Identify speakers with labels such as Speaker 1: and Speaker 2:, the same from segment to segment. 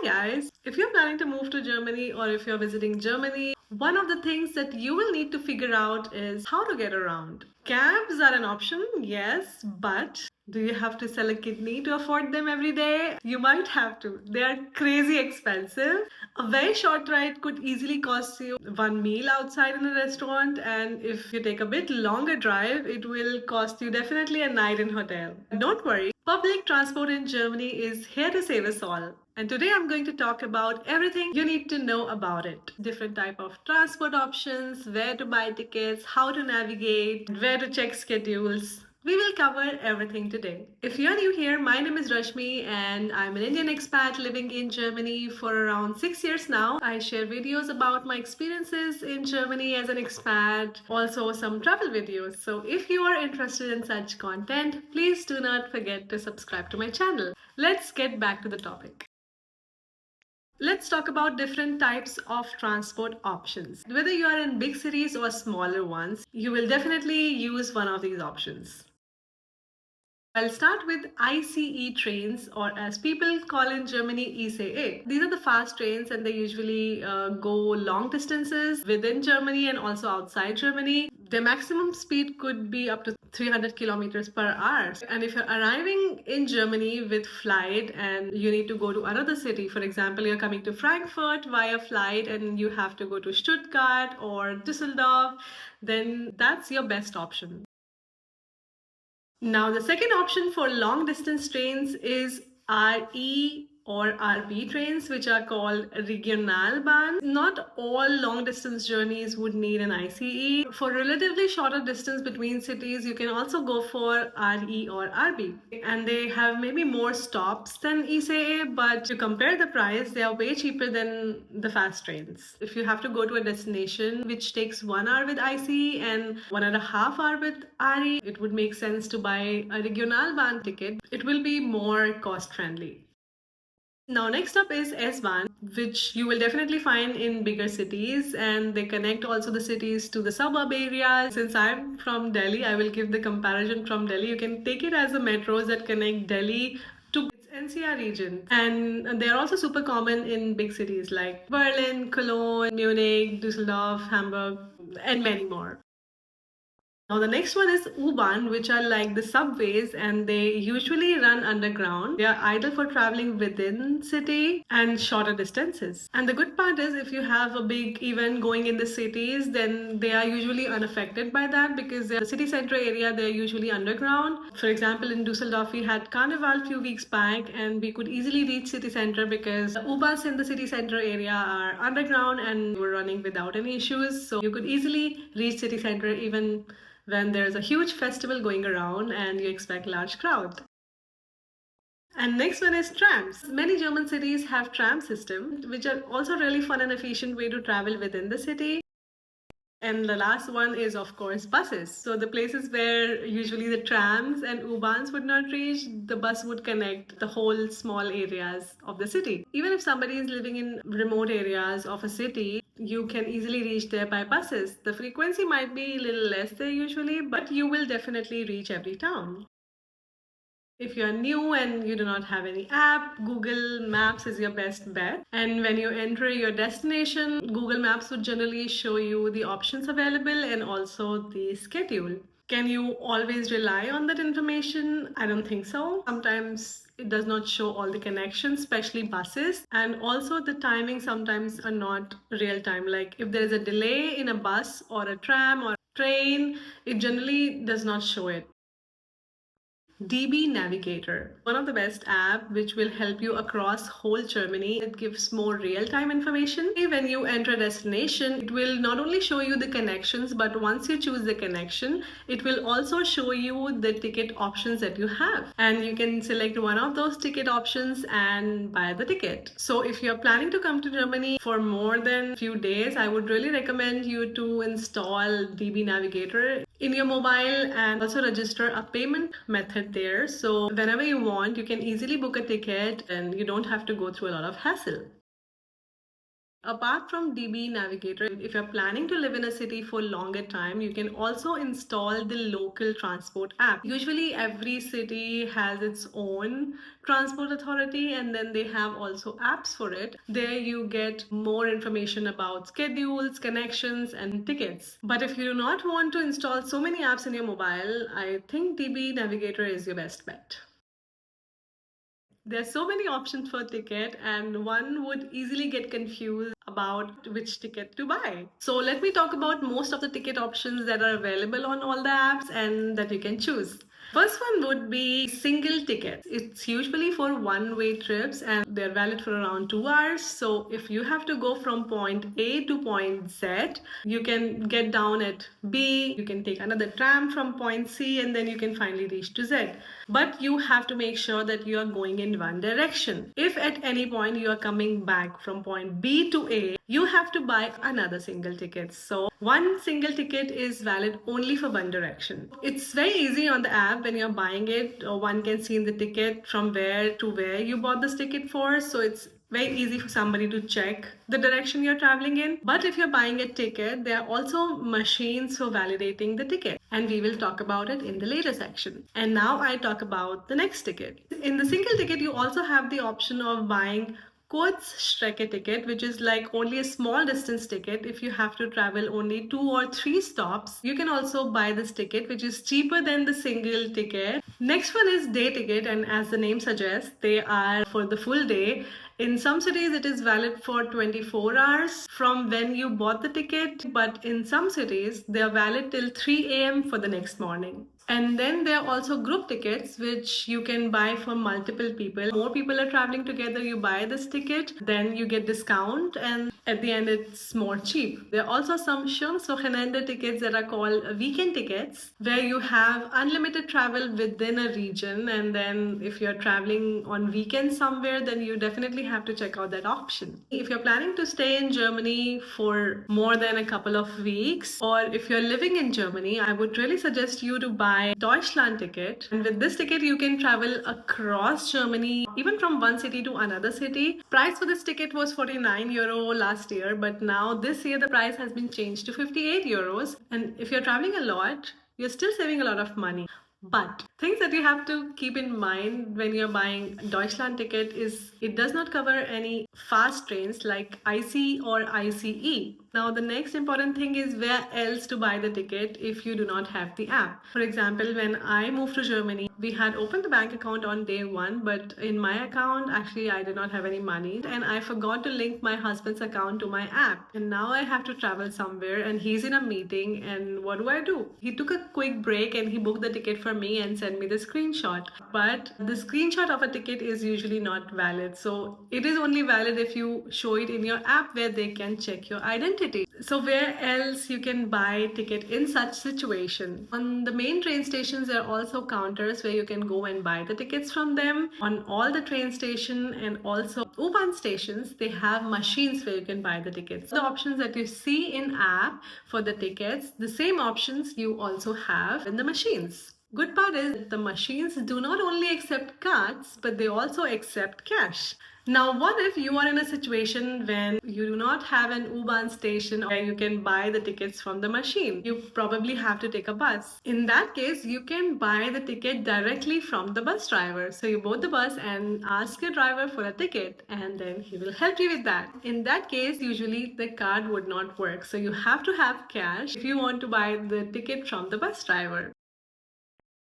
Speaker 1: guys, if you're planning to move to Germany or if you're visiting Germany, one of the things that you will need to figure out is how to get around. Cabs are an option, yes, but do you have to sell a kidney to afford them every day? You might have to. They are crazy expensive. A very short ride could easily cost you one meal outside in a restaurant, and if you take a bit longer drive, it will cost you definitely a night in hotel. Don't worry, public transport in Germany is here to save us all. And today I'm going to talk about everything you need to know about it. Different type of transport options, where to buy tickets, how to navigate, where to check schedules. We will cover everything today. If you're new here, my name is Rashmi and I'm an Indian expat living in Germany for around 6 years now. I share videos about my experiences in Germany as an expat, also some travel videos. So if you are interested in such content, please do not forget to subscribe to my channel. Let's get back to the topic. Let's talk about different types of transport options. Whether you are in big cities or smaller ones, you will definitely use one of these options. I'll start with ICE trains, or as people call in Germany, ICE. These are the fast trains and they usually go long distances within Germany and also outside Germany. Their maximum speed could be up to 300 kilometers per hour. And if you're arriving in Germany with flight and you need to go to another city, for example, you're coming to Frankfurt via flight and you have to go to Stuttgart or Düsseldorf, then that's your best option. Now, the second option for long distance trains is RE or RB trains, which are called Regionalbahn. Not all long distance journeys would need an ICE. For relatively shorter distance between cities, you can also go for RE or RB. And they have maybe more stops than ICE, but to compare the price, they are way cheaper than the fast trains. If you have to go to a destination which takes 1 hour with ICE and 1.5 hours with RE, it would make sense to buy a Regionalbahn ticket. It will be more cost friendly. Now, next up is S-Bahn, which you will definitely find in bigger cities, and they connect also the cities to the suburb areas. Since I'm from Delhi, I will give the comparison from Delhi. You can take it as the metros that connect Delhi to its NCR region. And they're also super common in big cities like Berlin, Cologne, Munich, Düsseldorf, Hamburg, and many more. Now the next one is U-Bahn, which are like the subways and they usually run underground. They are ideal for traveling within city and shorter distances. And the good part is if you have a big event going in the cities, then they are usually unaffected by that because the city center area, they're usually underground. For example, in Dusseldorf, we had Carnival a few weeks back and we could easily reach city center because U-Bahns in the city center area are underground and were running without any issues. So you could easily reach city center even when there's a huge festival going around and you expect large crowd. And next one is trams. Many German cities have tram systems, which are also really fun and efficient way to travel within the city. And the last one is, of course, buses. So the places where usually the trams and U-Bahns would not reach, the bus would connect the whole small areas of the city. Even if somebody is living in remote areas of a city, you can easily reach there by buses. The frequency might be a little less there usually, but you will definitely reach every town. If you're new and you do not have any app, Google Maps is your best bet. And when you enter your destination, Google Maps would generally show you the options available and also the schedule. Can you always rely on that information? I don't think so. Sometimes it does not show all the connections, especially buses. And also the timing sometimes are not real time. Like if there is a delay in a bus or a tram or a train, it generally does not show it. DB Navigator, one of the best app which will help you across whole Germany. It gives more real-time information. When you enter a destination, it will not only show you the connections, but once you choose the connection, it will also show you the ticket options that you have. And you can select one of those ticket options and buy the ticket. So if you're planning to come to Germany for more than a few days, I would really recommend you to install DB Navigator in your mobile and also register a payment method there. So whenever you want, you can easily book a ticket and you don't have to go through a lot of hassle. Apart from DB Navigator, if you're planning to live in a city for longer time, you can also install the local transport app. Usually every city has its own transport authority, and then they have also apps for it. There you get more information about schedules, connections, and tickets. But if you do not want to install so many apps in your mobile, I think DB Navigator is your best bet. There's so many options for ticket, and one would easily get confused about which ticket to buy. So let me talk about most of the ticket options that are available on all the apps and that you can choose. First one would be single ticket. It's usually for one-way trips and they're valid for around 2 hours. So if you have to go from point A to point Z, you can get down at B, you can take another tram from point C, and then you can finally reach to Z. But you have to make sure that you are going in one direction. If at any point you are coming back from point B to A, you have to buy another single ticket. So one single ticket is valid only for one direction. It's very easy on the app when you're buying it. One can see in the ticket from where to where you bought this ticket for. So it's very easy for somebody to check the direction you're traveling in. But if you're buying a ticket, there are also machines for validating the ticket, and we will talk about it in the later section. And now I talk about the next ticket. In the single ticket, you also have the option of buying Kurzstrecke ticket, which is like only a small distance ticket. If you have to travel only 2 or 3 stops, you can also buy this ticket, which is cheaper than the single ticket. Next one is day ticket, and as the name suggests, they are for the full day. In some cities, it is valid for 24 hours from when you bought the ticket, but in some cities, they are valid till 3 a.m. for the next morning. And then there are also group tickets, which you can buy for multiple people. More people are traveling together, you buy this ticket, then you get discount, and at the end it's more cheap. There are also some Schönswochenende tickets that are called weekend tickets, where you have unlimited travel within a region, and then if you're traveling on weekends somewhere, then you definitely have to check out that option. If you're planning to stay in Germany for more than a couple of weeks, or if you're living in Germany, I would really suggest you to buy Deutschland ticket. And with this ticket, you can travel across Germany, even from one city to another city. Price for this ticket was 49 euro last year, but now this year the price has been changed to 58 euros. And if you're traveling a lot, you're still saving a lot of money. But things that you have to keep in mind when you're buying Deutschland ticket is it does not cover any fast trains like IC or ICE. Now the next important thing is where else to buy the ticket if you do not have the app. For example, when I moved to Germany, we had opened the bank account on day one, but in my account, actually I did not have any money, and I forgot to link my husband's account to my app. And now I have to travel somewhere and he's in a meeting, and what do? He took a quick break and he booked the ticket for me and sent me the screenshot. But the screenshot of a ticket is usually not valid. So it is only valid if you show it in your app where they can check your identity. So where else you can buy ticket in such situation? On the main train stations, there are also counters where you can go and buy the tickets from them. On all the train station and also U-Bahn stations, they have machines where you can buy the tickets. The options that you see in app for the tickets, the same options you also have in the machines. Good part is the machines do not only accept cards, but they also accept cash. Now, what if you are in a situation when you do not have an U-Bahn station where you can buy the tickets from the machine? You probably have to take a bus. In that case, you can buy the ticket directly from the bus driver. So you board the bus and ask your driver for a ticket, and then he will help you with that. In that case, usually the card would not work. So you have to have cash if you want to buy the ticket from the bus driver.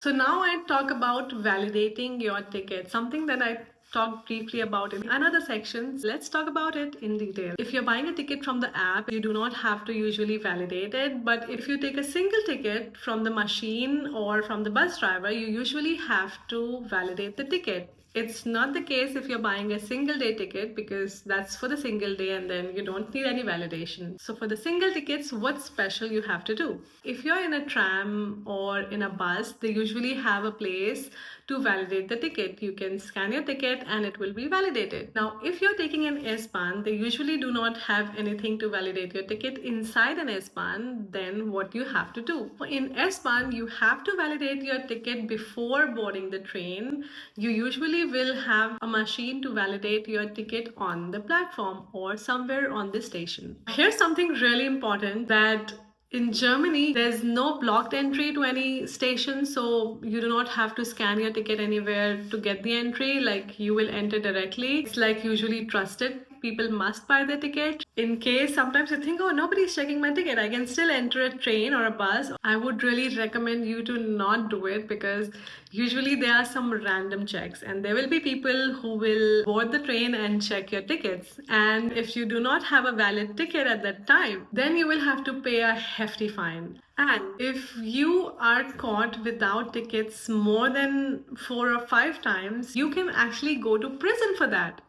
Speaker 1: So now I talk about validating your ticket, something that I talked briefly about in another section. Let's talk about it in detail. If you're buying a ticket from the app, you do not have to usually validate it. But if you take a single ticket from the machine or from the bus driver, you usually have to validate the ticket. It's not the case if you're buying a single day ticket, because that's for the single day and then you don't need any validation. So for the single tickets, what's special you have to do? If you're in a tram or in a bus, they usually have a place to validate the ticket. You can scan your ticket and it will be validated. Now, if you're taking an S-Bahn, they usually do not have anything to validate your ticket inside an S-Bahn. Then what you have to do? In S-Bahn, you have to validate your ticket before boarding the train. You usually will have a machine to validate your ticket on the platform or somewhere on the station. Here's something really important, that in Germany, there's no blocked entry to any station, so you do not have to scan your ticket anywhere to get the entry. Like, you will enter directly. It's like usually trusted. People must buy the ticket. In case sometimes you think, oh, nobody's checking my ticket, I can still enter a train or a bus. I would really recommend you to not do it, because usually there are some random checks and there will be people who will board the train and check your tickets. And if you do not have a valid ticket at that time, then you will have to pay a hefty fine. And if you are caught without tickets more than 4 or 5 times, you can actually go to prison for that.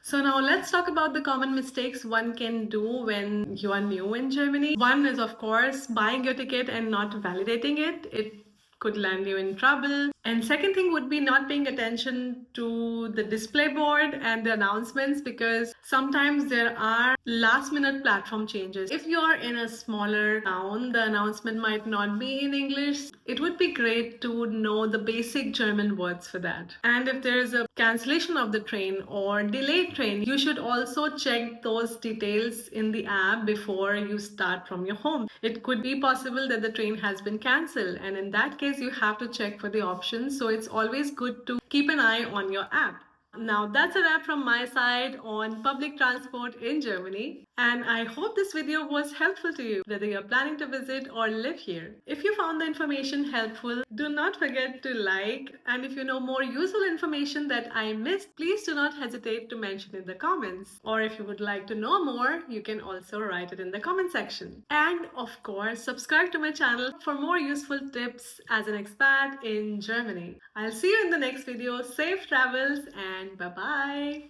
Speaker 1: So now let's talk about the common mistakes one can do when you are new in Germany. One is, of course, buying your ticket and not validating it. It could land you in trouble. And second thing would be not paying attention to the display board and the announcements, because sometimes there are last minute platform changes. If you are in a smaller town, the announcement might not be in English. It would be great to know the basic German words for that. And if there is a cancellation of the train or delayed train, you should also check those details in the app before you start from your home. It could be possible that the train has been cancelled, and in that case you have to check for the options. So it's always good to keep an eye on your app. Now that's a wrap from my side on public transport in Germany. And I hope this video was helpful to you, whether you're planning to visit or live here. If you found the information helpful, do not forget to like. And if you know more useful information that I missed, please do not hesitate to mention in the comments. Or if you would like to know more, you can also write it in the comment section. And of course, subscribe to my channel for more useful tips as an expat in Germany. I'll see you in the next video. Safe travels and bye-bye.